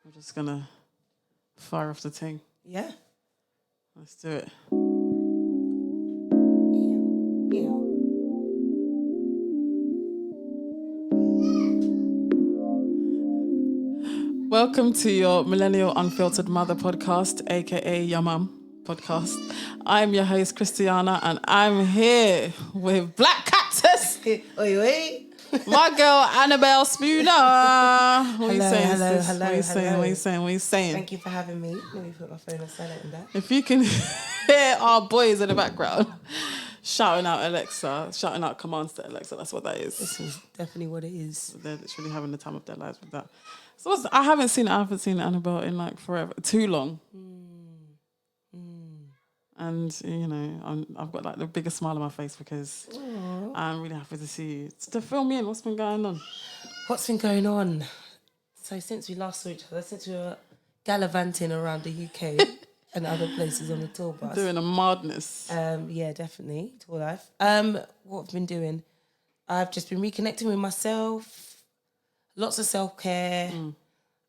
I'm just going to fire off the thing. Yeah. Let's do it. Welcome to your Millennial Unfiltered Mother podcast, aka M.U.M podcast. I'm your host, Christiana, and I'm here with Black Cactus. Oi. My girl, Annabel Spooner. What are you saying, hello, sis? hello, What are you hello. saying? What are you saying? What are you saying? Thank you for having me. Let me put my phone on silent and that. If you can hear our boys in the background shouting out Alexa, shouting out commands to Alexa, that's what that is. This is definitely what it is. They're literally having the time of their lives with that. So I haven't seen Annabelle in like forever, too long. And, you know, I've got like the biggest smile on my face because I'm really happy to see you. To fill me in, what's been going on? What's been going on? So since we last saw each other, since we were gallivanting around the UK and other places on the tour bus. Doing a madness. Yeah, definitely. Tour life. What I've been doing, I've just been reconnecting with myself, lots of self-care,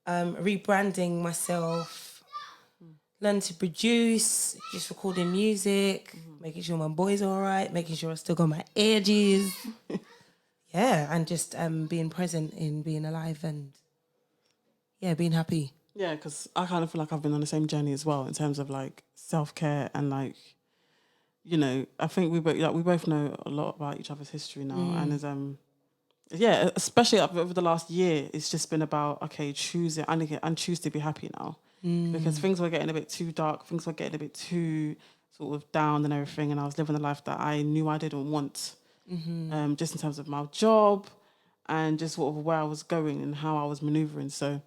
rebranding myself, learning to produce, just recording music, making sure my boys are all right, making sure I still got my edges. Yeah, and just being present in being alive and, yeah, being happy. Yeah, because I kind of feel like I've been on the same journey as well in terms of like self-care and like, you know, I think we both know a lot about each other's history now. And as especially over the last year, it's just been about, okay, choose it and choose to be happy now. Because things were getting a bit too dark, things were getting a bit too sort of down and everything, and I was living a life that I knew I didn't want, just in terms of my job and just sort of where I was going and how I was manoeuvring. So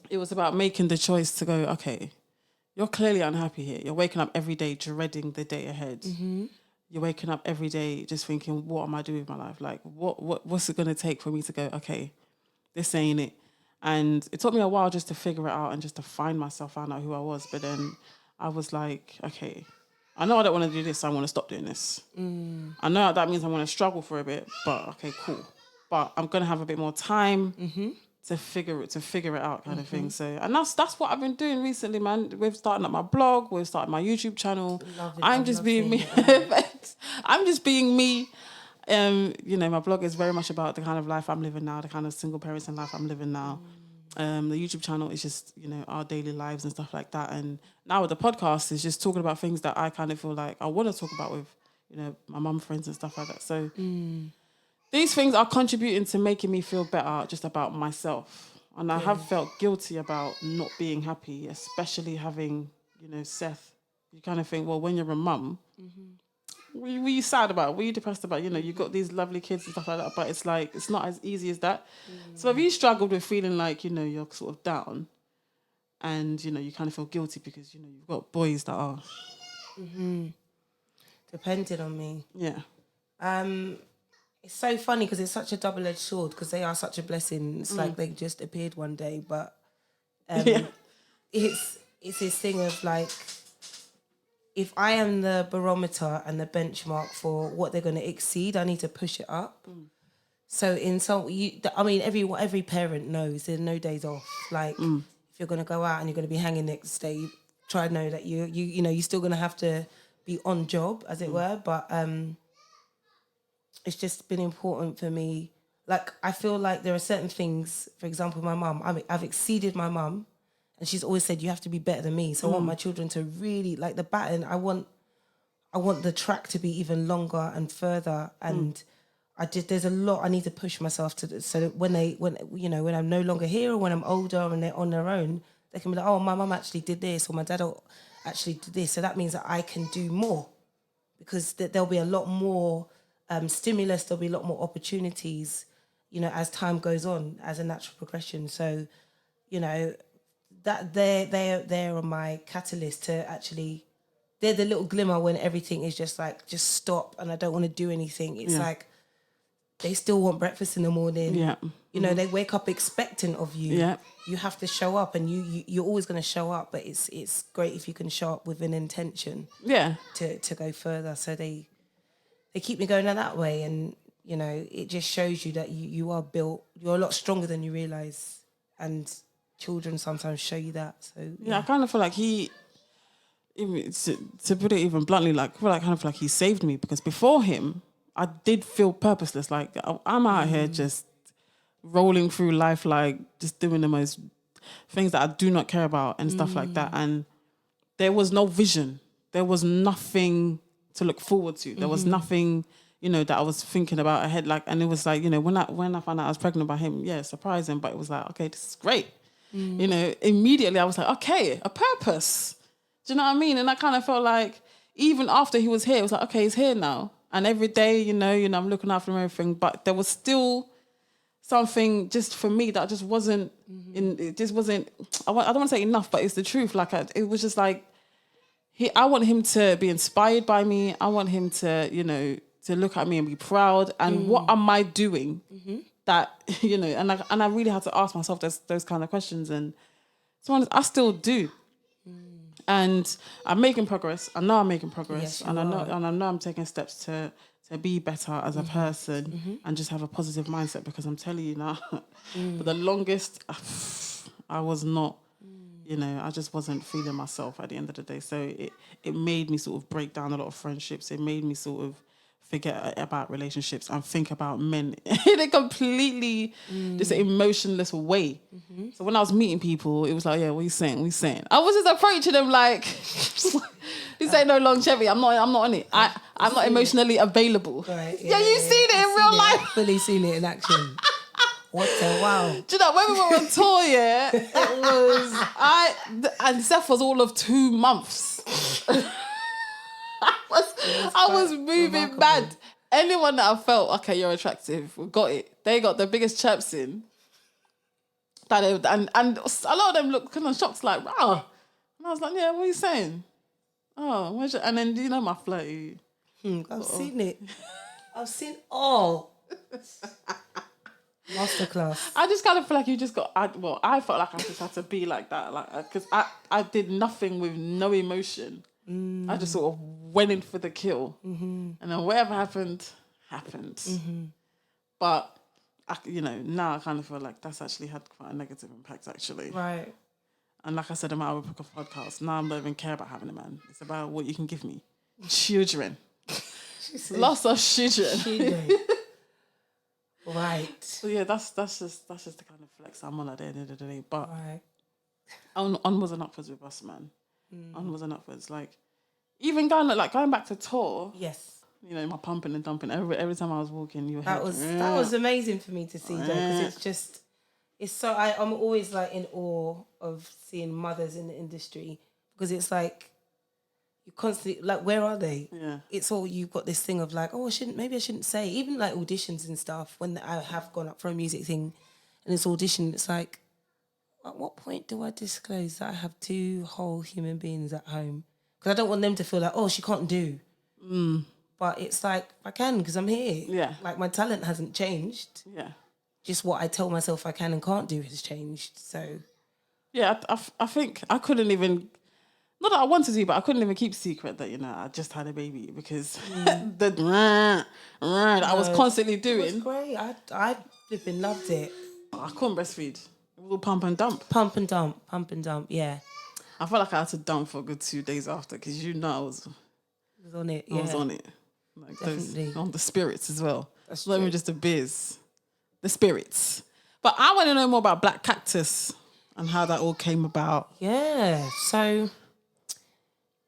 it was about making the choice to go, okay, you're clearly unhappy here. You're waking up every day dreading the day ahead. You're waking up every day just thinking, what am I doing with my life? Like, what's it going to take for me to go, okay, this ain't it. And it took me a while just to figure it out and just to find myself, find out who I was. But then I was like, okay, I know I don't want to do this, so I want to stop doing this. I know that means I want to struggle for a bit, but okay, cool. But I'm going to have a bit more time to figure it out kind of thing. So, and that's what I've been doing recently, man. We've started up my blog, we've started my YouTube channel. I'm just being me. I'm just being me. You know, my blog is very much about the kind of life I'm living now, the kind of single parenting life I'm living now. The YouTube channel is just, you know, our daily lives and stuff like that. And now with the podcast, it's just talking about things that I kind of feel like I want to talk about with, you know, my mum friends and stuff like that. So these things are contributing to making me feel better just about myself. And I have felt guilty about not being happy, especially having, you know, Seth. You kind of think, well, when you're a mum, what are you sad about? What are you depressed about? You know, you've got these lovely kids and stuff like that, but it's like, it's not as easy as that. So have you struggled with feeling like, you know, you're sort of down and, you know, you kind of feel guilty because, you know, you've got boys that are... Depending on me. Yeah. It's so funny because it's such a double-edged sword because they are such a blessing. It's like they just appeared one day, but it's this thing of like, if I am the barometer and the benchmark for what they're going to exceed, I need to push it up. So in some, every parent knows there's no days off. Like if you're going to go out and you're going to be hanging next day, try to know that you're still going to have to be on job, as it were. But it's just been important for me. Like I feel like there are certain things. For example, my mum. I've exceeded my mum. And she's always said, you have to be better than me. So I want my children to really, like the baton, I want the track to be even longer and further. And there's a lot I need to push myself to, so that when I'm no longer here or when I'm older and they're on their own, they can be like, oh, my mum actually did this or my dad actually did this. So that means that I can do more because there'll be a lot more stimulus, there'll be a lot more opportunities, you know, as time goes on, as a natural progression. So, you know, that they're on my catalyst to actually, they're the little glimmer when everything is just stop and I don't want to do anything. It's like they still want breakfast in the morning. Yeah. You know, they wake up expectant of you. Yeah. You have to show up and you're always going to show up, but it's great if you can show up with an intention. Yeah. To go further. So they keep me going that way, and you know, it just shows you that you are built, you're a lot stronger than you realise. And children sometimes show you that. So I kind of feel like even to put it even bluntly, like I kind of feel like he saved me, because before him, I did feel purposeless. Like I'm out here just rolling through life, like just doing the most things that I do not care about and stuff like that. And there was no vision. There was nothing to look forward to. There was nothing, that I was thinking about ahead. Like, and it was like, when I found out I was pregnant by him, surprising, but it was like, okay, this is great. Immediately I was like, okay, a purpose. Do you know what I mean? And I kind of felt like even after he was here, it was like, okay, he's here now. And every day, I'm looking after him and everything, but there was still something just for me that just wasn't it just wasn't, I don't want to say enough, but it's the truth. Like it was just like, I want him to be inspired by me. I want him to, to look at me and be proud. And what am I doing that, and I really had to ask myself those kind of questions. And to be honest, I still do. And I'm making progress. I know I'm making progress. Yes, I know I'm taking steps to be better as a person and just have a positive mindset, because I'm telling you now, for the longest, I was not, I just wasn't feeling myself at the end of the day. So it made me sort of break down a lot of friendships. It made me sort of forget about relationships and think about men in a completely just emotionless way. So when I was meeting people, it was like, yeah, what are you saying? What are you saying? I was just approaching them like, this ain't no longevity. I'm not on it. I'm not emotionally available. Right, You've seen it in real life. I've fully seen it in action. What a wow. Do you know, when we were on tour, it was, and Seth was all of 2 months. I was moving mad. Anyone that I felt, okay, you're attractive, we got it. They got the biggest chaps in. And a lot of them looked kind of shocked, like, wow. And I was like, yeah, what are you saying? Oh, where's your... And then, my flirty. I've seen it. I've seen all. Masterclass. I just kind of feel like you just got... I felt like I just had to be like that. Like, because I did nothing with no emotion. I just sort of went in for the kill. And then whatever happened. But, now I kind of feel like that's actually had quite a negative impact, actually. Right. And like I said in my other podcast, now I don't even care about having a man. It's about what you can give me. Children. Lots of children. Right. So yeah, that's just the kind of flex I'm on at the end of the day. But right. onwards and upwards with us, man. Onwards and upwards. Like, even going back to tour. Yes. My pumping and dumping. Every time I was walking, that was amazing for me to see, though, because it's so I'm always like in awe of seeing mothers in the industry, because it's like you constantly like, where are they? Yeah. It's all, you've got this thing of like, oh, I shouldn't say, even like auditions and stuff, when I have gone up for a music thing and it's audition, it's like, at what point do I disclose that I have 2 whole human beings at home? Because I don't want them to feel like, oh, she can't do. But it's like, I can, because I'm here. Yeah. Like, my talent hasn't changed. Yeah. Just what I tell myself I can and can't do has changed. So, yeah, I think I couldn't even, not that I wanted to, but I couldn't even keep secret that, I just had a baby, because I was constantly doing. It was great. I flipping loved it. I couldn't breastfeed. It was all pump and dump. Pump and dump, yeah. I felt like I had to dump for a good 2 days after, because I was on it, I was on it. Like, definitely. On the spirits as well. That's not even just the biz. The spirits. But I want to know more about Black Cactus and how that all came about. Yeah. So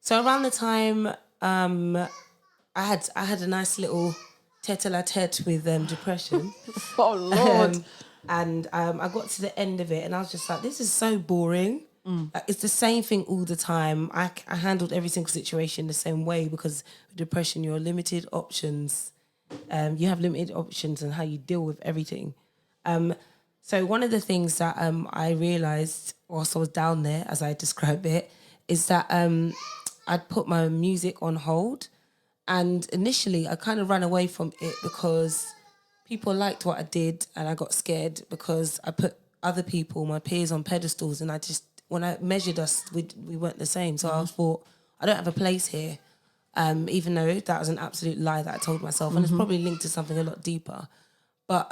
around the time I had a nice little tete-a-tete with depression. Oh Lord. And I got to the end of it and I was just like, this is so boring. Like, it's the same thing all the time. I handled every single situation the same way, because with depression, you're limited options. You have limited options on how you deal with everything. So one of the things that I realised whilst I was down there, as I describe it, is that I'd put my music on hold. And initially, I kind of ran away from it because people liked what I did, and I got scared because I put other people, my peers, on pedestals, and when I measured us, we weren't the same. So I thought, I don't have a place here, even though that was an absolute lie that I told myself. And it's probably linked to something a lot deeper. But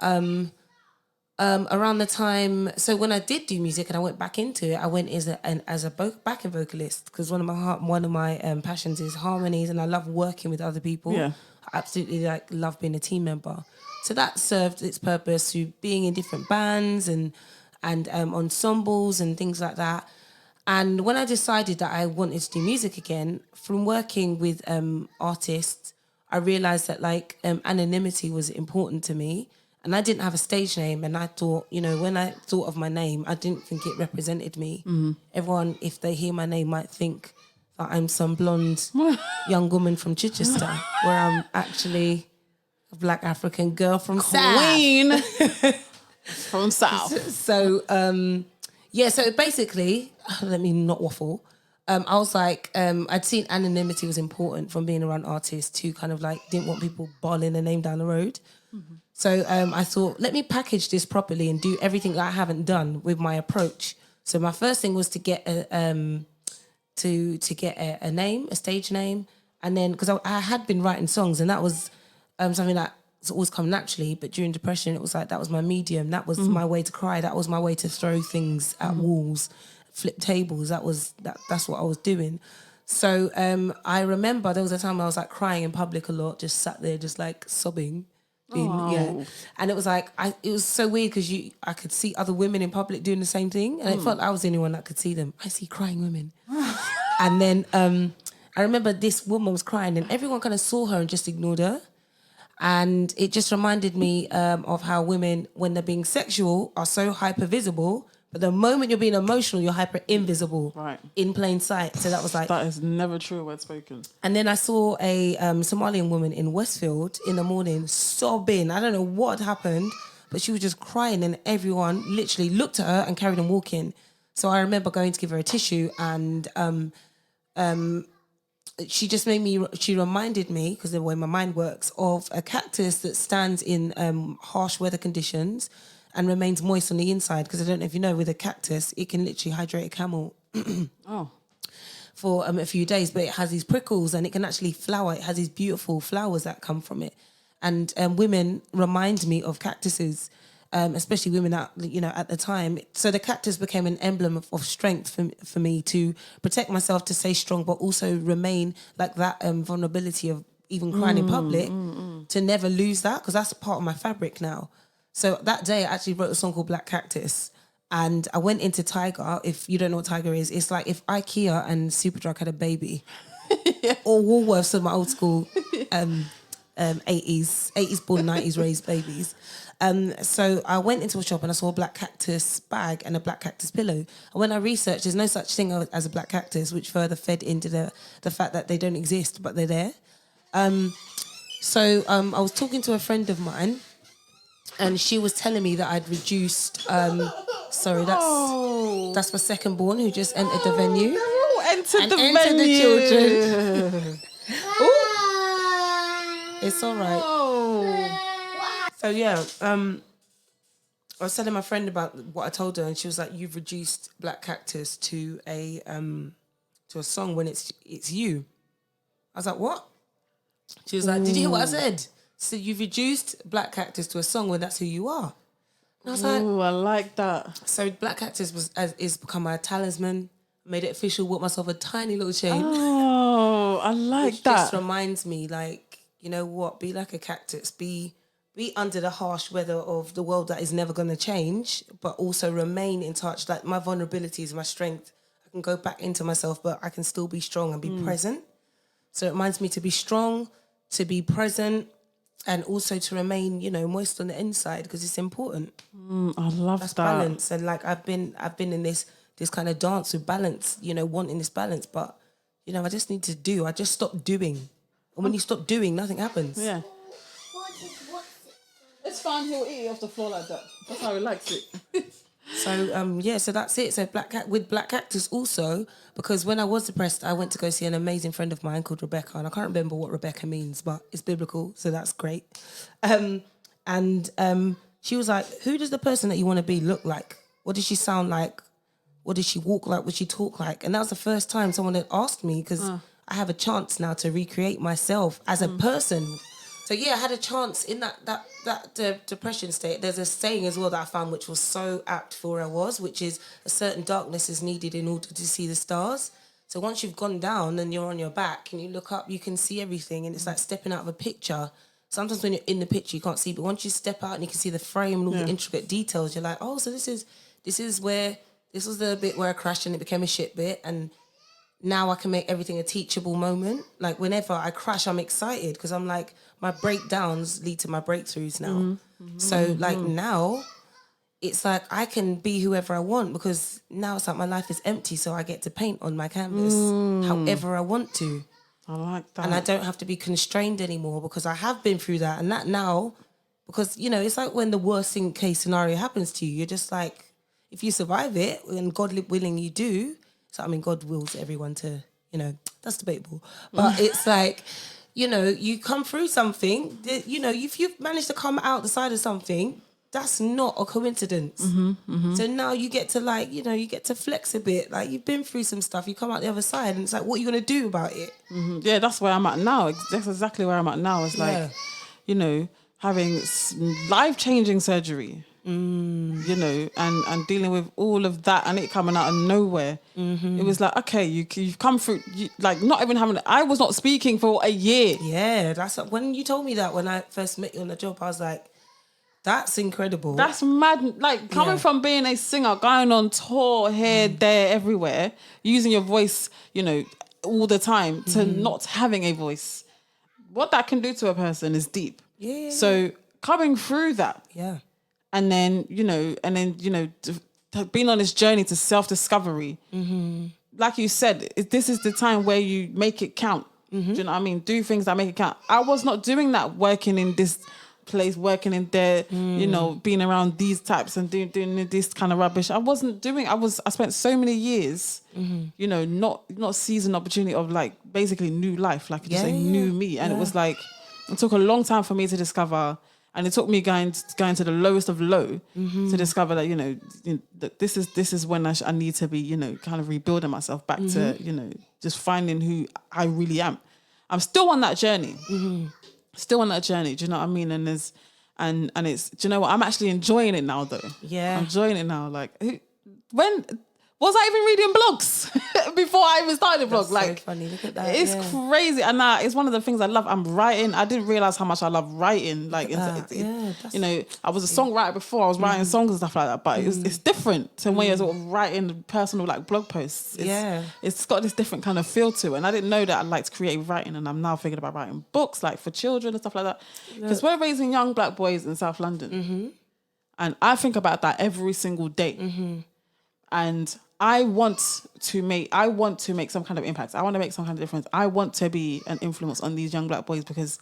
around the time, so when I did do music and I went back into it, I went as a backing vocalist, because one of my passions is harmonies, and I love working with other people. Yeah. I absolutely love being a team member. So that served its purpose through being in different bands and ensembles and things like that. And when I decided that I wanted to do music again, from working with artists, I realized that anonymity was important to me. And I didn't have a stage name, and I thought, when I thought of my name, I didn't think it represented me. Everyone, if they hear my name, might think that I'm some blonde young woman from Chichester, where I'm actually a Black African girl from Queen South. from South. So, so basically, let me not waffle. I was like, I'd seen anonymity was important from being around artists who kind of didn't want people bawling their name down the road. Mm-hmm. So I thought, let me package this properly and do everything that I haven't done with my approach. So my first thing was to get a name, a stage name, and then because I had been writing songs, and that was something that's always come naturally. But during depression, it was that was my medium. That was my way to cry. That was my way to throw things at walls, flip tables. That's what I was doing. So I remember there was a time I was crying in public a lot, just sat there, just sobbing. And it was it was so weird because I could see other women in public doing the same thing, and it felt like I was the only one that could see them. I see crying women. And then I remember this woman was crying, and everyone kind of saw her and just ignored her. And it just reminded me of how women, when they're being sexual, are so hyper visible, but the moment you're being emotional, you're hyper invisible, right, in plain sight. So that was that is never true word spoken. And then I saw a Somalian woman in Westfield in the morning sobbing. I don't know what happened, but she was just crying, and everyone literally looked at her and carried on walking. So I remember going to give her a tissue, and she reminded me, because of the way my mind works, of a cactus that stands in harsh weather conditions and remains moist on the inside. Because I don't know if you know, with a cactus, it can literally hydrate a camel for a few days, but it has these prickles and it can actually flower. It has these beautiful flowers that come from it. And women remind me of cactuses, especially women at the time. So the cactus became an emblem of strength for me to protect myself, to stay strong, but also remain that vulnerability of even crying in public, to never lose that, because that's part of my fabric now. So that day I actually wrote a song called Black Cactus, and I went into Tiger. If you don't know what Tiger is, it's like if IKEA and Superdrug had a baby, or Woolworths of my old school 80s born, 90s raised babies. So I went into a shop and I saw a Black Cactus bag and a Black Cactus pillow. And when I researched, there's no such thing as a Black Cactus, which further fed into the fact that they don't exist, but they're there. So I was talking to a friend of mine, and she was telling me that I'd reduced... sorry, that's my second born who just entered the venue. Entered the children. It's all right. Oh. So yeah, I was telling my friend about what I told her, and she was like, "You've reduced Black Cactus to a song when it's you." I was like, "What?" She was like, "Did you hear what I said?" So you've reduced Black Cactus to a song when that's who you are. And I was like, "Ooh, I like that." So Black Cactus is become my talisman. Made it official. Bought myself a tiny little chain. Oh, I like which that. Just reminds me, you know what? Be like a cactus. Be under the harsh weather of the world that is never going to change, but also remain in touch. Like my vulnerabilities, my strength. I can go back into myself, but I can still be strong and be present. So it reminds me to be strong, to be present, and also to remain, moist on the inside, because it's important. I love That's that. balance. And I've been in this kind of dance with balance, wanting this balance, but I just need to do. I just stopped doing. And when you stop doing, nothing happens. Yeah. It's fine, he'll eat it off the floor like that. That's how he likes it. So that's it. So with Black Cactus also, because when I was depressed, I went to go see an amazing friend of mine called Rebecca, and I can't remember what Rebecca means, but it's biblical, so that's great. She was like, "Who does the person that you want to be look like? What does she sound like? What does she walk like? What does she talk like?" And that was the first time someone had asked me, because I have a chance now to recreate myself as a person. So yeah, I had a chance in that depression state. There's a saying as well that I found which was so apt for where I was, which is a certain darkness is needed in order to see the stars. So once you've gone down and you're on your back and you look up, you can see everything, and it's like stepping out of a picture. Sometimes when you're in the picture, you can't see, but once you step out and you can see the frame and all the intricate details, you're like, oh, so this is this was the bit where I crashed and it became a shit bit, and now I can make everything a teachable moment. Like whenever I crash, I'm excited because I'm like, my breakdowns lead to my breakthroughs now. So like now, it's like I can be whoever I want because now it's like my life is empty, so I get to paint on my canvas however I want to. I like that. And I don't have to be constrained anymore because I have been through that. And that now, because, you know, it's like when the worst case scenario happens to you, you're just like, if you survive it, and God willing you do, so I mean, God wills everyone to, you know, that's debatable. But it's like, you know, you come through something, that, you know, if you've managed to come out the side of something, that's not a coincidence. So now you get to like, you know, you get to flex a bit. Like you've been through some stuff, you come out the other side and it's like, what are you going to do about it? Yeah, that's where I'm at now. That's exactly where I'm at now. It's like, you know, having life-changing surgery, you know, and dealing with all of that and it coming out of nowhere. It was like, okay, you've come through, like not even having, I was not speaking for a year. Yeah, that's when you told me that when I first met you on the job, I was like, that's incredible. That's mad. Like coming from being a singer, going on tour here, there, everywhere, using your voice, you know, all the time to not having a voice. What that can do to a person is deep. Yeah. So coming through that. Yeah. And then, you know, being on this journey to self-discovery. Like you said, this is the time where you make it count. Do you know what I mean? Do things that make it count. I was not doing that working in this place, working in there, you know, being around these types and doing this kind of rubbish. I wasn't doing, I spent so many years, you know, not seizing opportunity of like basically new life, like you just say, new me. And it was like, it took a long time for me to discover, and it took me going to the lowest of low to discover that, you know, that this is when I need to be, you know, kind of rebuilding myself back to, you know, just finding who I really am. I'm still on that journey. Still on that journey, do you know what I mean? And there's and it's, do you know what? I'm actually enjoying it now though. Yeah. I'm enjoying it now. Like when was I even reading blogs before I even started a blog? That's like so funny. Look at that. It's crazy. And it's one of the things I love. I'm writing. I didn't realize how much I love writing. Like, you know, I was a songwriter before. I was writing songs and stuff like that. But it's different to when you're sort of writing personal like blog posts. It's got this different kind of feel to it. And I didn't know that I liked creative writing. And I'm now thinking about writing books like for children and stuff like that. Because we're raising young black boys in South London. And I think about that every single day. And I want to make some kind of impact. I want to make some kind of difference. I want to be an influence on these young black boys because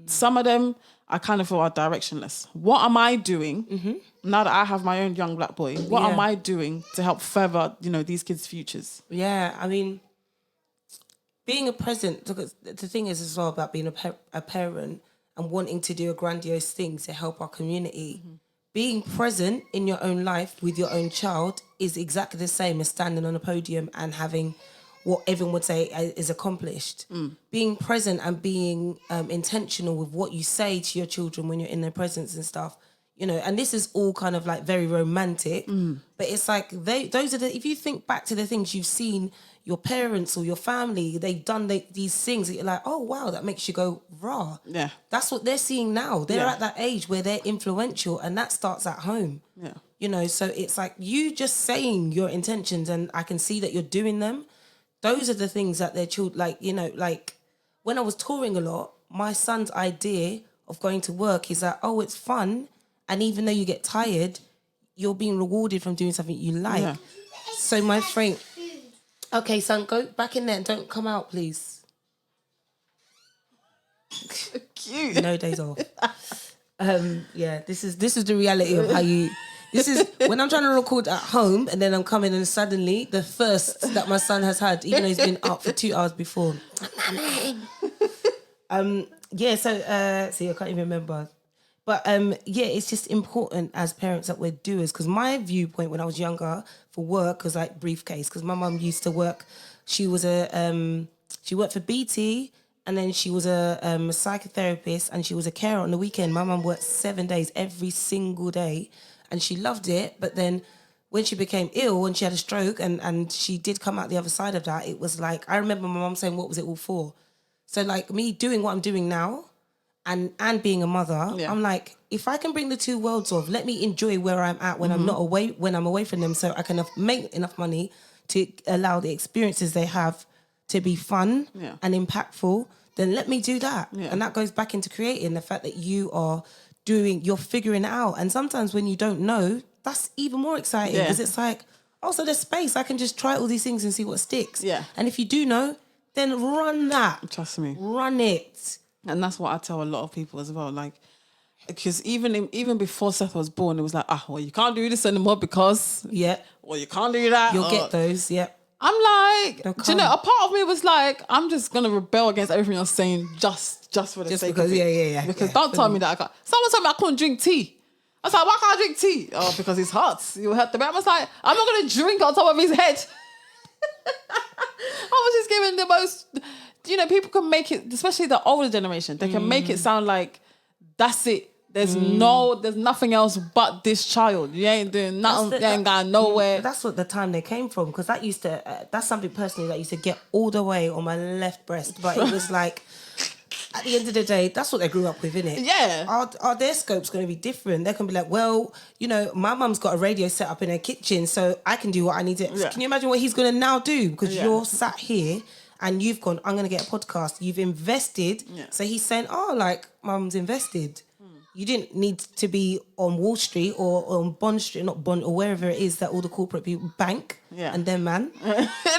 some of them I kind of feel are directionless. What am I doing now that I have my own young black boy? What am I doing to help further, you know, these kids' futures? Yeah, I mean, being a present, the thing is as well about being a parent and wanting to do a grandiose thing to help our community. Being present in your own life with your own child is exactly the same as standing on a podium and having what everyone would say is accomplished. Being present and being intentional with what you say to your children when you're in their presence and stuff, you know, and this is all kind of like very romantic, but it's like those are if you think back to the things you've seen your parents or your family, they've done these things that you're like, oh wow, that makes you go raw. Yeah. That's what they're seeing now. They're at that age where they're influential, and that starts at home. Yeah. You know, so it's like you just saying your intentions and I can see that you're doing them. Those are the things that their children, like, you know, like when I was touring a lot, my son's idea of going to work is that, oh, it's fun. And even though you get tired, you're being rewarded from doing something you like. Yeah. So my friend... Okay, son, go back in there and don't come out, please. Cute. No days off. This is the reality of how you... This is when I'm trying to record at home and then I'm coming and suddenly the thirst that my son has had, even though he's been up for 2 hours before. See, I can't even remember. But it's just important as parents that we're doers, because my viewpoint when I was younger for work was like briefcase, because my mum used to work. She was she worked for BT and then she was a psychotherapist, and she was a carer on the weekend. My mum worked 7 days every single day, and she loved it. But then when she became ill and she had a stroke, and she did come out the other side of that, it was like, I remember my mum saying, what was it all for? So like me doing what I'm doing now and being a mother, Yeah. I'm like, if I can bring the two worlds of, let me enjoy where I'm at when I'm not away, when I'm away from them, so I can make enough money to allow the experiences they have to be fun and impactful, then let me do that. Yeah. And that goes back into creating, the fact that you're figuring it out. And sometimes when you don't know, that's even more exciting, because it's like, oh, so there's space. I can just try all these things and see what sticks. Yeah. And if you do know, then run that. Trust me. Run it. And that's what I tell a lot of people as well. Like, because even before Seth was born, it was like, well, you can't do this anymore because, or you can't do that. You'll get those, I'm like, do you know, a part of me was like, I'm just going to rebel against everything you're saying just for the sake because, of it. Because don't tell me that I can't. Someone told me I couldn't drink tea. I was like, why can't I drink tea? Oh, because it's hot. You hurt the man. I was like, I'm not going to drink on top of his head. I was just giving the most, you know, people can make it, especially the older generation, they can make it sound like that's it. There's nothing else but this child. You ain't doing nothing. You ain't going nowhere. That's what the time they came from, because that used to, that's something personally that used to get all the way on my left breast. But it was like, at the end of the day, that's what they grew up with, innit? Yeah. Are their scope's going to be different? They can be like, well, you know, my mum's got a radio set up in her kitchen, so I can do what I need to. Yeah. Can you imagine what he's going to now do? Because you're sat here and you've gone, I'm going to get a podcast. You've invested. Yeah. So he's saying, oh, like, mum's invested. You didn't need to be on Wall Street or on Bond Street, not Bond, or wherever it is that all the corporate people bank. Yeah. And then, man,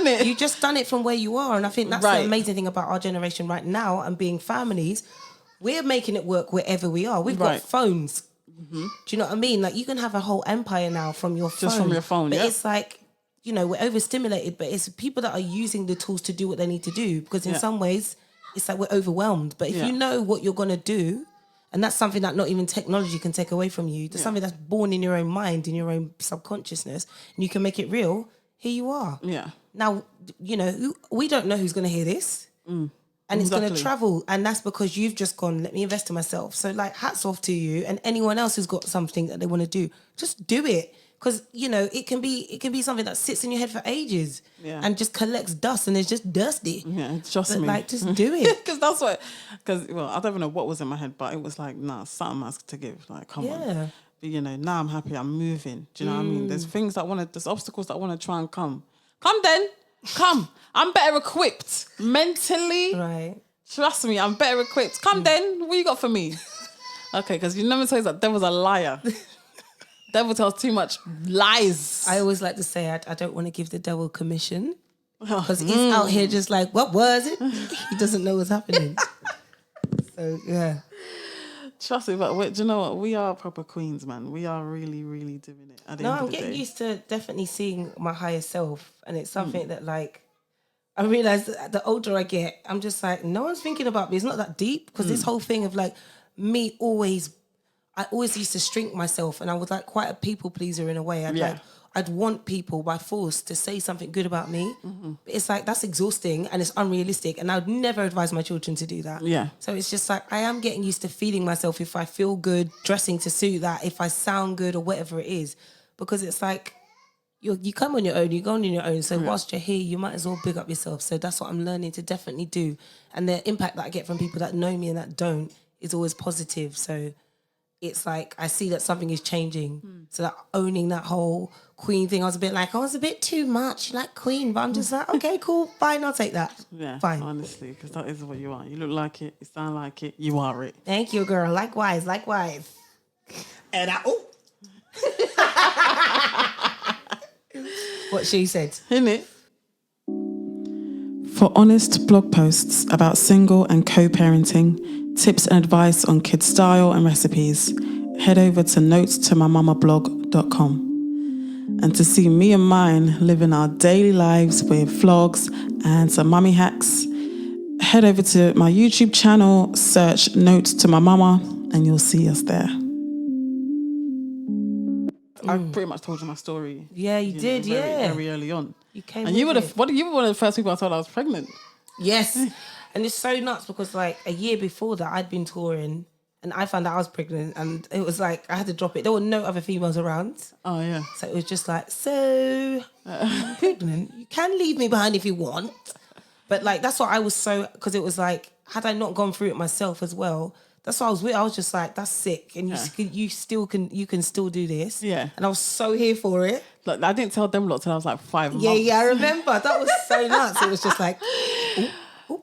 you just done it from where you are. And I think that's the amazing thing about our generation right now and being families. We're making it work wherever we are. We've got phones. Mm-hmm. Do you know what I mean? Like, you can have a whole empire now from your phone. Just from your phone, but it's like, you know, we're overstimulated, but it's people that are using the tools to do what they need to do. Because in some ways, it's like we're overwhelmed. But if you know what you're going to do, and that's something that not even technology can take away from you. There's something that's born in your own mind, in your own subconsciousness, and you can make it real. Here you are. Yeah. Now, you know, we don't know who's going to hear this. And it's going to travel. And that's because you've just gone, let me invest in myself. So, like, hats off to you and anyone else who's got something that they want to do. Just do it. Because, you know, it can be something that sits in your head for ages and just collects dust and it's just dusty. Yeah, trust me. Like, just do it. Because well, I don't even know what was in my head, but it was like, nah, something has to give. Like, come on. But, you know, now I'm happy, I'm moving. Do you know what I mean? There's things there's obstacles that want to try and come. Come then. Come. I'm better equipped mentally. Right. Trust me, I'm better equipped. Come then. What you got for me? Okay, because you never say that devil's a liar. Devil tells too much lies. I always like to say I don't want to give the devil commission, because he's out here just like, what was it? He doesn't know what's happening. So, yeah. Trust me, but do you know what? We are proper queens, man. We are really, really doing it at the end of the day. I'm getting used to definitely seeing my higher self, and it's something that, like, I realise that the older I get, I'm just like, no one's thinking about me. It's not that deep, because this whole thing of, like, I always used to shrink myself, and I was like quite a people pleaser in a way. I'd want people by force to say something good about me. Mm-hmm. But it's like, that's exhausting and it's unrealistic, and I would never advise my children to do that. Yeah. So it's just like, I am getting used to feeling myself if I feel good, dressing to suit that, if I sound good or whatever it is. Because it's like, you come on your own, you go on your own. So whilst you're here, you might as well big up yourself. So that's what I'm learning to definitely do. And the impact that I get from people that know me and that don't is always positive. So it's like, I see that something is changing. So that owning that whole queen thing, I was a bit like, it's a bit too much, like queen. But I'm just like, okay, cool, fine, I'll take that. Yeah, fine. Honestly, because that is what you are. You look like it, you sound like it, you are it. Thank you, girl. Likewise. And what she said. Isn't it? For honest blog posts about single and co-parenting, tips and advice on kids' style and recipes, head over to notestomamamablog.com. And to see me and mine living our daily lives with vlogs and some mummy hacks, head over to my YouTube channel, search Notes to My Mama, and you'll see us there. I pretty much told you my story. Yeah, you did, very early on. You came and you were one of the first people I told I was pregnant. Yes. And it's so nuts because like a year before that, I'd been touring and I found out I was pregnant and it was like, I had to drop it. There were no other females around. Oh, yeah. So it was just like, so I'm pregnant. You can leave me behind if you want. But like, that's what I was so, because it was like, had I not gone through it myself as well, that's what I was with. I was just like, that's sick. And you can still do this. Yeah. And I was so here for it. Like, I didn't tell them lot till I was like 5 months. Yeah, I remember. That was so nuts. It was just like, ooh.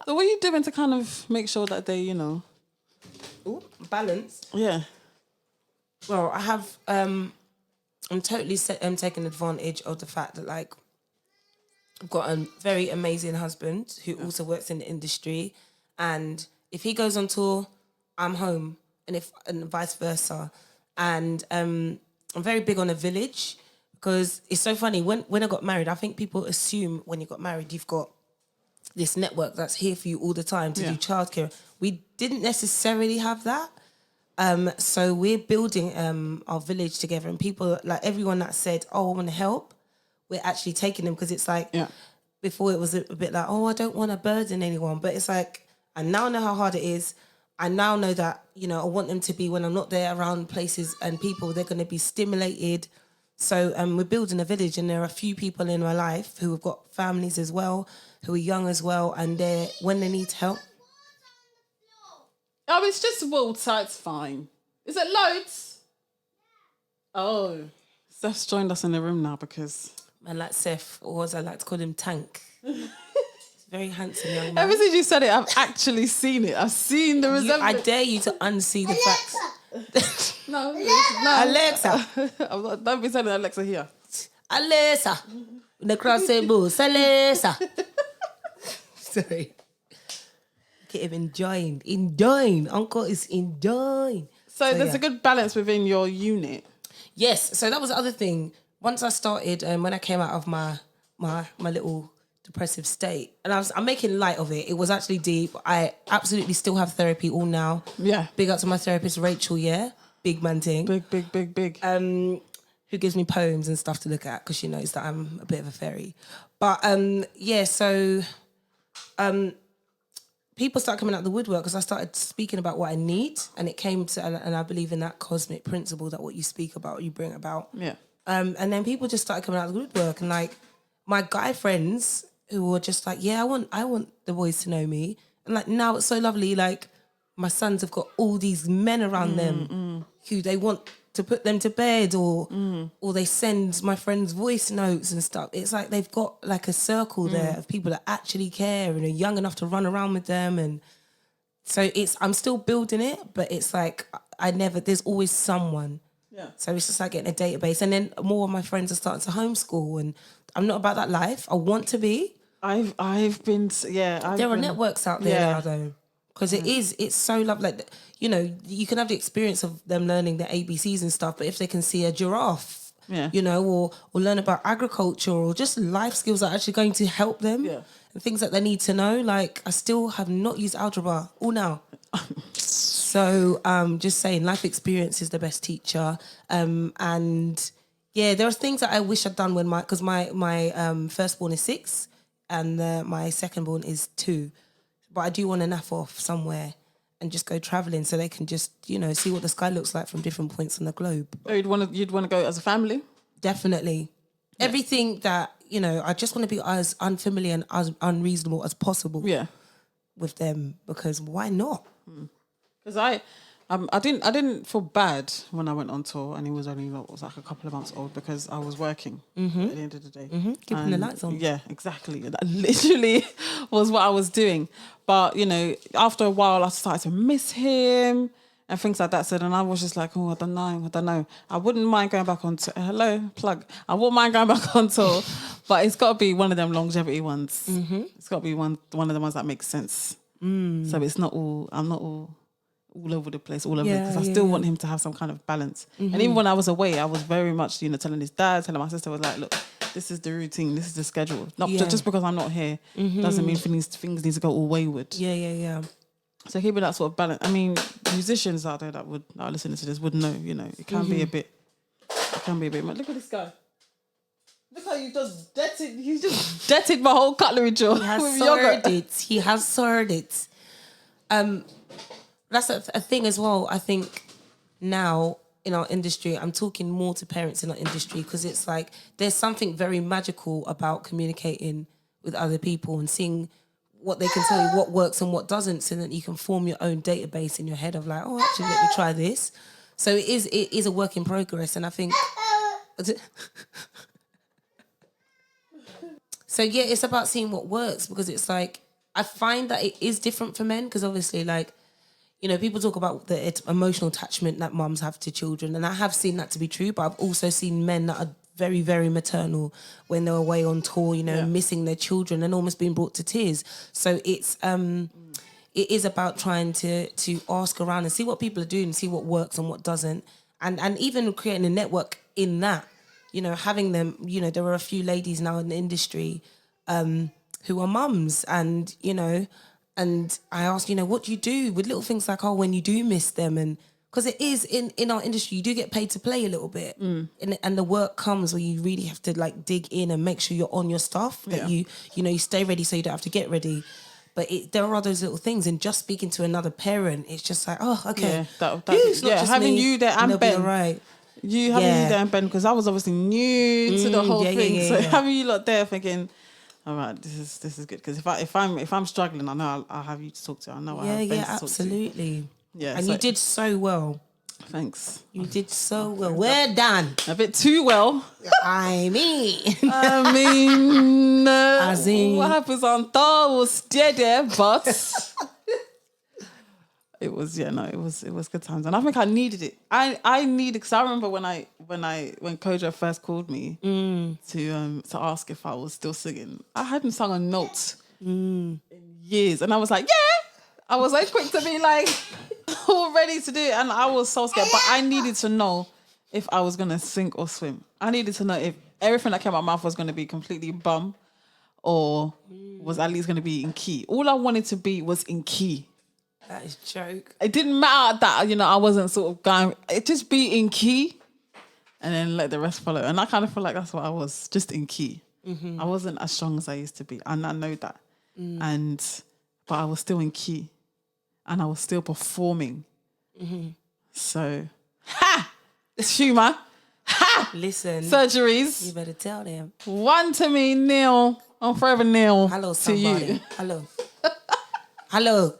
So what are you doing to kind of make sure that they, Balance? Yeah. Well, I have, I'm totally taking advantage of the fact that like, I've got a very amazing husband who also works in the industry. And if he goes on tour, I'm home. And vice versa. And I'm very big on a village because it's so funny. When I got married, I think people assume when you got married, you've got this network that's here for you all the time to do childcare. We didn't necessarily have that. So we're building our village together, and people, like everyone that said, oh, I want to help, we're actually taking them because it's like, before it was a bit like, oh, I don't want to burden anyone. But it's like, I now know how hard it is. I now know that, I want them to be, when I'm not there around places and people, they're going to be stimulated. So we're building a village, and there are a few people in my life who have got families as well, who are young as well, and when they need help. Oh, it's just water. It's fine. Is it loads? Oh. Steph's joined us in the room now because... Man, like Seth, or as I like to call him, Tank. Very handsome young man. Ever since you said it, I've actually seen it. I've seen the resemblance. I dare you to unsee the facts. No. Alexa. Don't be saying Alexa here. Alexa. The cross tables. Alexa. Sorry. Get him enjoying. Uncle is enjoying. So there's a good balance within your unit. Yes. So that was the other thing. Once I started, when I came out of my little depressive state, and I'm making light of it. It was actually deep. I absolutely still have therapy all now. Yeah. Big up to my therapist, Rachel, big man thing. Big. Who gives me poems and stuff to look at because she knows that I'm a bit of a fairy. But so people started coming out of the woodwork because I started speaking about what I need, and it came to, and I believe in that cosmic principle that what you speak about, you bring about. Yeah. And then people just started coming out of the woodwork, and like my guy friends who were just like, I want the boys to know me. And like now it's so lovely, like my sons have got all these men around them who they want to put them to bed or they send my friends voice notes and stuff. It's like they've got like a circle there of people that actually care and are young enough to run around with them. And so I'm still building it, but it's like there's always someone. Yeah. So it's just like getting a database. And then more of my friends are starting to homeschool, and I'm not about that life. I want to be. There are networks out there now though. Because it's so lovely. Like, you can have the experience of them learning the ABCs and stuff, but if they can see a giraffe, or learn about agriculture or just life skills that are actually going to help them and things that they need to know. Like, I still have not used algebra all now. So just saying, life experience is the best teacher. And there are things that I wish I'd done because my firstborn is 6 and my secondborn is 2. But I do want to naff off somewhere and just go travelling so they can just, see what the sky looks like from different points on the globe. Oh, you'd want to go as a family? Definitely. Yeah. Everything that, I just want to be as unfamiliar and as unreasonable as possible with them, because why not? Because I didn't feel bad when I went on tour, and he was only like a couple of months old because I was working at the end of the day. Keeping the lights on. Yeah, exactly. That literally was what I was doing. But, after a while, I started to miss him and things like that. So then I was just like, I don't know. I wouldn't mind going back on tour. Hello, plug. I wouldn't mind going back on tour, but it's got to be one of them longevity ones. It's got to be one of the ones that makes sense. So it's not all, I'm not all over the place, because I still want him to have some kind of balance. And even when I was away, I was very much, telling his dad, telling my sister, was like, look, this is the routine, this is the schedule. Not just because I'm not here doesn't mean things need to go all wayward. Yeah. So keeping that sort of balance. I mean, musicians out there that are listening to this would know, it can be a bit. Look at this guy. Look how you just detted my whole cutlery drawer. He has with sorted yogurt. it. He has sorted it. That's a thing as well. I think now in our industry, I'm talking more to parents in our industry because it's like there's something very magical about communicating with other people and seeing what they can tell you, what works and what doesn't, so that you can form your own database in your head of like, oh, actually, let me try this. So it is a work in progress, and I think. So yeah, it's about seeing what works because it's like I find that it is different for men because obviously, like, you know, people talk about the emotional attachment that mums have to children, and I have seen that to be true. But I've also seen men that are very, very maternal when they're away on tour, you know, missing their children and almost being brought to tears. So it's it is about trying to ask around and see what people are doing, see what works and what doesn't, and even creating a network in that. You know, having them. You know, there are a few ladies now in the industry who are mums, and you know. And I ask, you know, what do you do with little things like, oh, when you do miss them? And because it is in our industry, you do get paid to play a little bit. And the work comes where you really have to like dig in and make sure you're on your stuff, that you know, you stay ready so you don't have to get ready. But there are those little things. And just speaking to another parent, it's just like, oh, okay. It's not just having me, you there and Ben. All right. You having you there and Ben, because I was obviously new to the whole thing. So having you lot there thinking, all right, this is good, because if I'm struggling, I know I'll have you to talk to. I know I have Ben to talk to. Absolutely. Yeah, and so, you did so well. Thanks. You did so well. We're done. A bit too well. I mean, As in, what happens on Thor was steady, but it was good times, and I think I needed it. I needed, because I remember when Kojo first called me to ask if I was still singing. I hadn't sung a note in years, and I was like, yeah. I was like quick to be like all ready to do it, and I was so scared. But I needed to know if I was gonna sink or swim. I needed to know if everything that came out of my mouth was gonna be completely bum or was at least gonna be in key. All I wanted to be was in key. That is joke. It didn't matter that, you know, I wasn't sort of going, it just be in key and then let the rest follow. And I kind of feel like that's what I was, just in key. I wasn't as strong as I used to be. And I know that. But I was still in key and I was still performing. So, humour. Listen. Surgeries. You better tell them. One to me, Neil. I'm forever Neil. Hello, to you. Hello. Hello.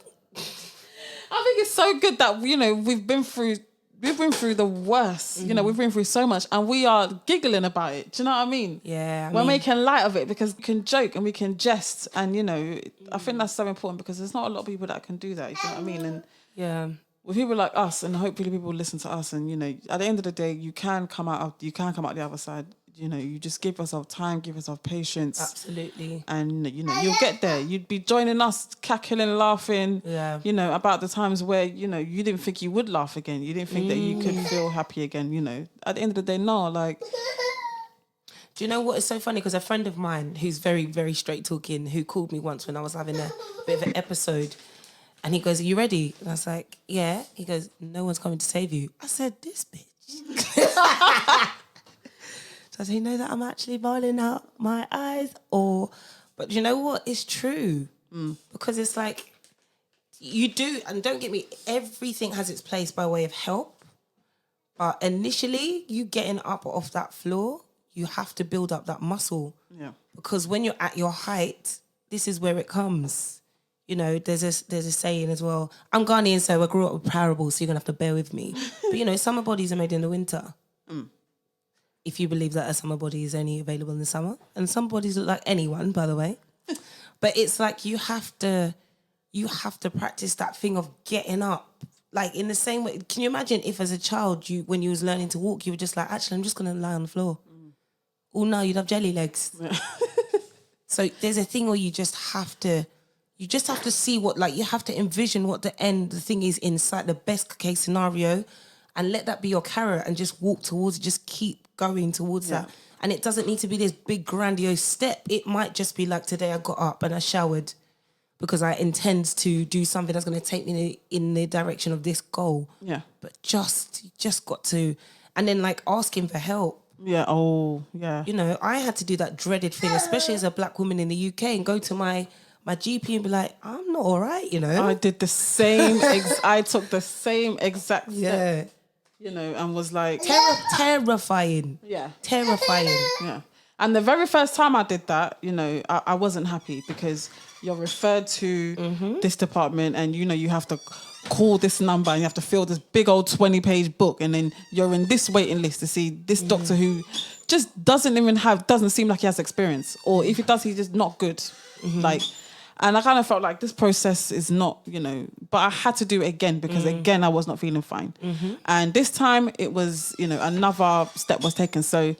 I think it's so good that, you know, we've been through the worst. You know, we've been through so much and we are giggling about it. Do you know what I mean? Yeah. We're making light of it because we can joke and we can jest. And, you know, I think that's so important because there's not a lot of people that can do that. You know what I mean? And yeah. with people like us, and hopefully people listen to us, and, you know, at the end of the day, you can come out the other side. You know, you just give yourself time, give yourself patience. Absolutely. And, you know, you'll get there. You'd be joining us, cackling, laughing, you know, about the times where, you know, you didn't think you would laugh again. You didn't think that you could feel happy again, you know. At the end of the day, no, like... Do you know what is so funny? Because a friend of mine who's very, very straight talking, who called me once when I was having a bit of an episode, and he goes, are you ready? And I was like, yeah. He goes, no one's coming to save you. I said, this bitch. So you know that I'm actually bawling out my eyes, but you know what? It's true because it's like you do, and don't get me. Everything has its place by way of help, but initially, you getting up off that floor, you have to build up that muscle. Yeah. Because when you're at your height, this is where it comes. You know, there's a saying as well. I'm Ghanaian, so I grew up with parables, so you're gonna have to bear with me. But you know, summer bodies are made in the winter. If you believe that a summer body is only available in the summer. And some bodies look like anyone, by the way. But it's like you have to practice that thing of getting up. Like in the same way, can you imagine if as a child, when you was learning to walk, you were just like, actually, I'm just going to lie on the floor. Oh no, you'd have jelly legs. So there's a thing where you just have to see what, like, you have to envision what the thing is inside the best case scenario, and let that be your carrot and just walk towards it. Just keep going towards that. And it doesn't need to be this big grandiose step. It might just be like, today I got up and I showered because I intend to do something that's going to take me in the direction of this goal. Yeah. But you just got to, and then like asking for help. Yeah. Oh, yeah. You know, I had to do that dreaded thing, especially as a black woman in the UK, and go to my GP and be like, I'm not all right, you know. I did the same. I took the same exact step. Yeah. You know, and was like Terrifying. Yeah. Terrifying. Yeah. And the very first time I did that, you know, I wasn't happy because you're referred to this department and, you know, you have to call this number and you have to fill this big old 20-page book, and then you're in this waiting list to see this doctor who just doesn't seem like he has experience, or if he does, he's just not good. Like, and I kind of felt like this process is not, you know, but I had to do it again because again, I was not feeling fine. And this time it was, you know, another step was taken. So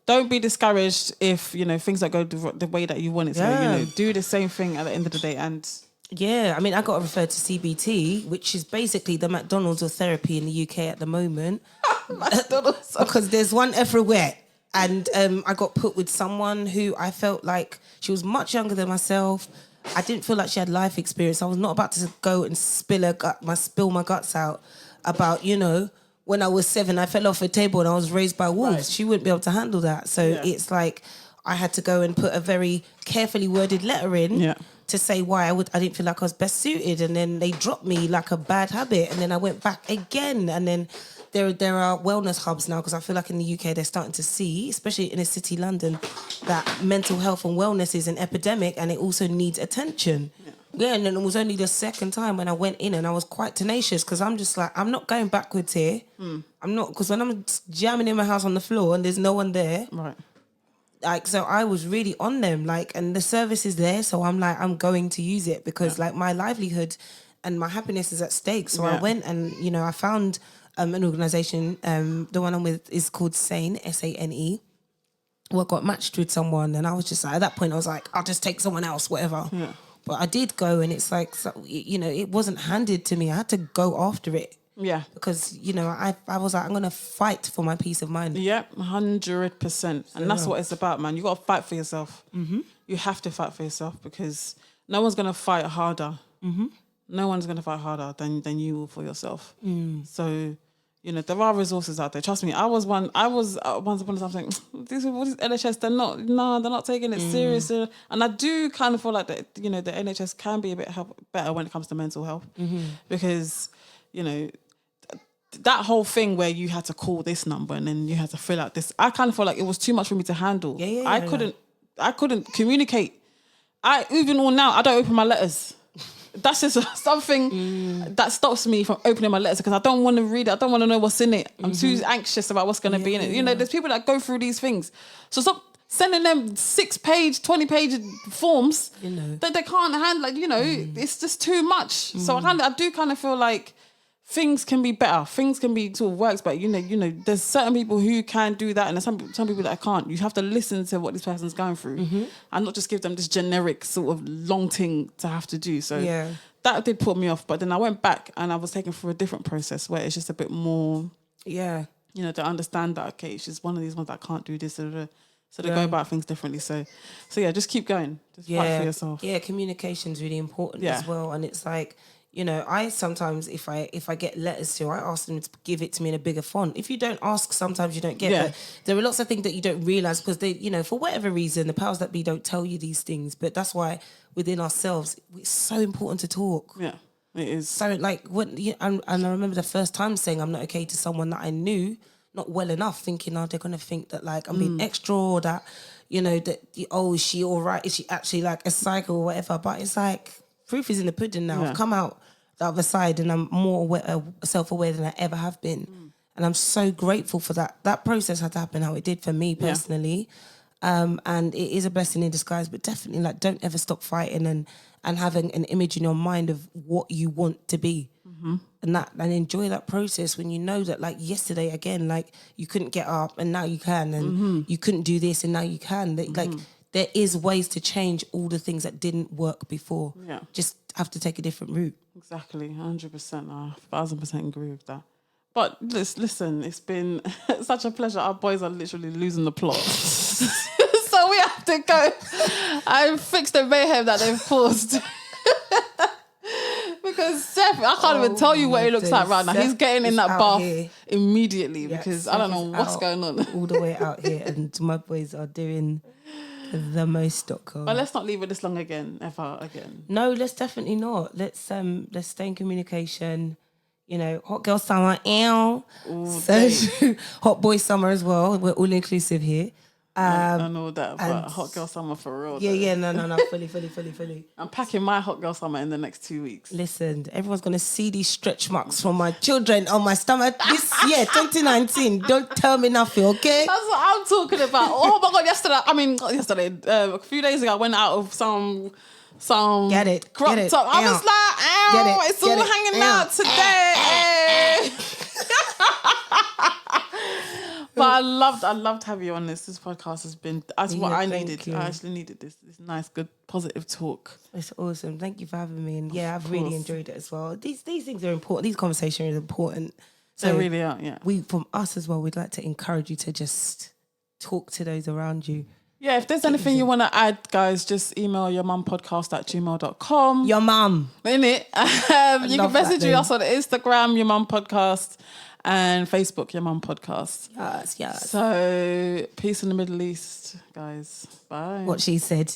don't be discouraged if, you know, things don't go the way that you want it to. You know, do the same thing at the end of the day. And yeah, I mean, I got referred to CBT, which is basically the McDonald's of therapy in the UK at the moment. McDonald's. Because there's one everywhere. And I got put with someone who I felt like she was much younger than myself. I didn't feel like she had life experience. I was not about to go and spill my guts out about, you know, when I was 7, I fell off a table and I was raised by wolves. Right. She wouldn't be able to handle that. So it's like I had to go and put a very carefully worded letter in to say why I didn't feel like I was best suited. And then they dropped me like a bad habit. And then I went back again. And then there are wellness hubs now, because I feel like in the UK they're starting to see, especially in a city, London, that mental health and wellness is an epidemic and it also needs attention. Yeah, and then it was only the second time when I went in and I was quite tenacious, because I'm just like, I'm not going backwards here. I'm not, because when I'm jamming in my house on the floor and there's no one there, right. Like, so I was really on them, like, and the service is there, so I'm like, I'm going to use it because like my livelihood and my happiness is at stake. So I went and, you know, I found an organisation, the one I'm with is called SANE, SANE. Well, I got matched with someone and I was just like, at that point I was like, I'll just take someone else, whatever. Yeah. But I did go, and it's like, so, you know, it wasn't handed to me. I had to go after it. Yeah. Because, you know, I was like, I'm going to fight for my peace of mind. Yeah, 100%. And that's what it's about, man. You got to fight for yourself. You have to fight for yourself, because no one's going to fight harder. No one's going to fight harder than you will for yourself. So, you know, there are resources out there. Trust me, I was once upon a time saying, these NHS, they're not taking it serious. And I do kind of feel like that, you know, the NHS can be a bit better when it comes to mental health, because, you know, that whole thing where you had to call this number and then you had to fill out this, I kind of felt like it was too much for me to handle. I couldn't communicate. Even now, I don't open my letters. That's just something that stops me from opening my letters, because I don't want to read it. I don't want to know what's in it. I'm too anxious about what's going to be in it. You know, there's people that go through these things. So stop sending them 6-page, 20-page forms that they can't handle. Like, you know, it's just too much. So I do kind of feel like things can be better. Things can be sort of works, but you know, there's certain people who can do that, and there's some people that can't. You have to listen to what this person's going through, and not just give them this generic sort of long thing to have to do. So that did put me off. But then I went back and I was taken through a different process where it's just a bit more, you know, to understand that, okay, it's just one of these ones that can't do this. So they go about things differently. So yeah, just keep going. Just fight for yourself. Yeah, communication's really important as well, and it's like, you know, I sometimes, if I get letters to, I ask them to give it to me in a bigger font. If you don't ask, sometimes you don't get it. But there are lots of things that you don't realise, because they, you know, for whatever reason, the powers that be don't tell you these things. But that's why within ourselves, it's so important to talk. Yeah, it is. So like, and I remember the first time saying I'm not okay to someone that I knew not well enough, thinking, they're going to think that like I'm being extra, or that, you know, that, is she all right? Is she actually like a psycho or whatever? But it's like, proof is in the pudding now. I've come out the other side and I'm more self-aware than I ever have been. And I'm so grateful for that. That process had to happen how it did for me personally. And it is a blessing in disguise, but definitely like, don't ever stop fighting and having an image in your mind of what you want to be. And enjoy that process when you know that, like, yesterday again, like, you couldn't get up and now you can, and you couldn't do this and now you can. Like, there is ways to change all the things that didn't work before. Yeah. Just have to take a different route. Exactly, 100%. 1,000% agree with that. But listen, it's been such a pleasure. Our boys are literally losing the plot. So we have to go and fix the mayhem that they've caused. Because most definitely. I can't even tell you what he looks like right now. He's getting in that bath immediately because I don't know what's going on. All the way out here, and my boys are doing the most.com. But let's not leave it this long ever again. No, let's definitely not. Let's stay in communication. You know, hot girl summer, hot boy summer as well. We're all inclusive here. I know that, but hot girl summer for real. Yeah, no, fully. I'm packing my hot girl summer in the next 2 weeks. Listen, everyone's gonna see these stretch marks from my children on my stomach this year, 2019. Don't tell me nothing, okay? That's what I'm talking about. Oh my god, a few days ago, I went out of some crop top. I was like, it's all hanging out today. But I loved having you on this. This podcast has been what I needed. I actually needed this nice, good, positive talk. It's awesome. Thank you for having me. And I've really enjoyed it as well. These things are important. These conversations are important. So they really are, yeah. From us as well, we'd like to encourage you to just talk to those around you. Yeah, if there's anything you want to add, guys, just email yourmumpodcast@gmail.com. Your mum. Innit? You can message us on Instagram, Your Mum Podcast, and Facebook, Your Mum Podcast. Yes. So, peace in the Middle East, guys. Bye. What she said.